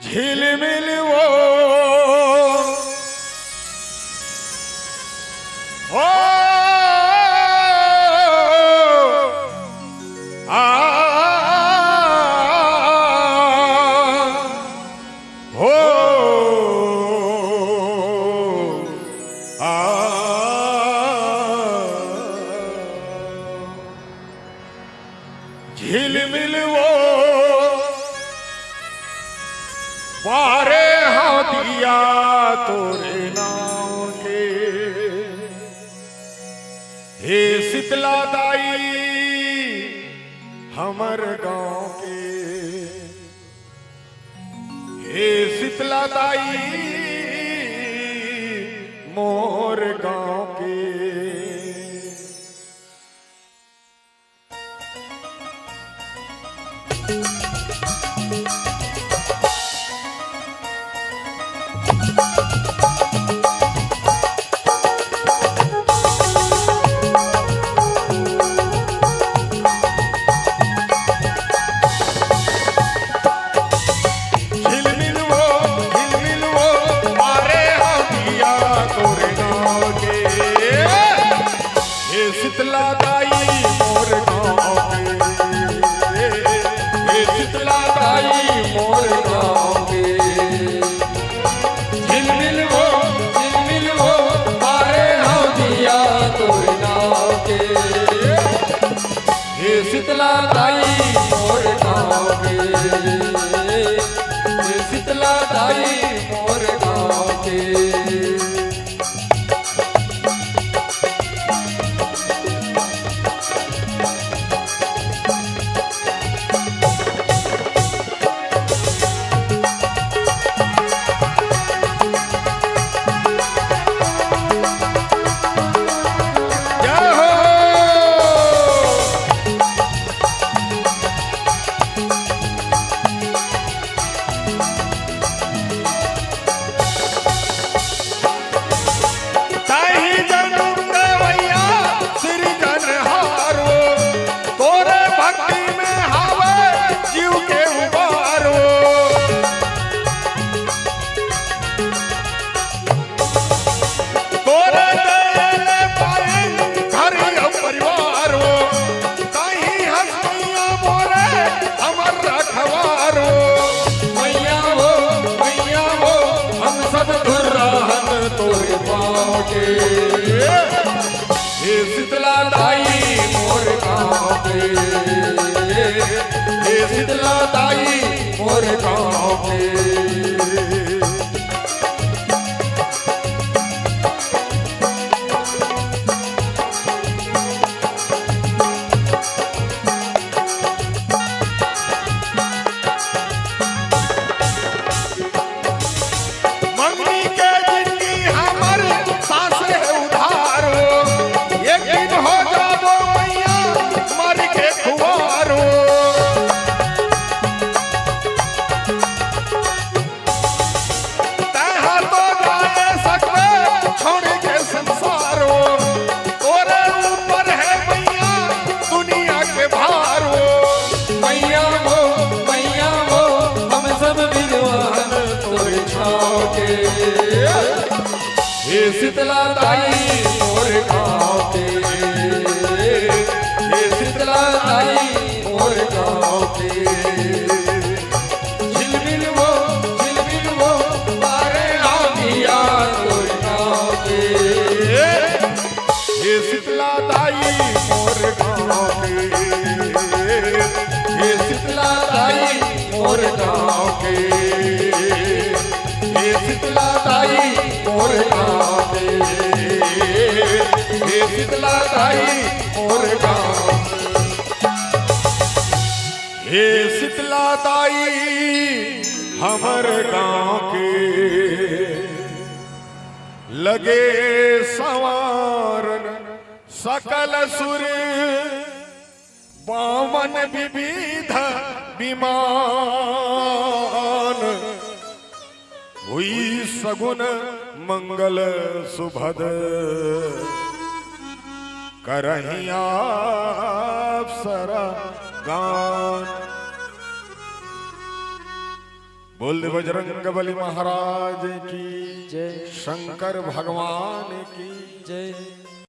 झिलमिल वो हो आ हो आ झिलमिल वो पारे हाथिया तोरे नाम के हे शीतला दाई हमर गांव के हे शीतला दाई मोर गांव के शीतला दाई मोर गाँव के हे शीतला दाई मोर गाँव के झिलमिल वो मारे हौदिया तोर नाव के हे शीतला दाई मोर गाँव के हे शीतला दाई मोर गाँव के हे शीतला दाई मोर गाँव के हे शीतला दाई मोर गाँव के हे शीतला दाई मोर गाँव के हे शीतला दाई मोर गाँव के झिलमिल वो मारे आविया तोर गाँव के हे शीतला दाई मोर गाँव के हे शीतला दाई मोर गाँव के हे शीतला दाई मोर गाँव के हे शीतला दाई मोर गाँव हे शीतला दाई हमर गाँव के लगे संवारन सकल सुर बावन विविध विमान हुई सगुन मंगल सुभद करहिया अप्सरा गान बोल बजरंग बली महाराज की जय शंकर भगवान की जय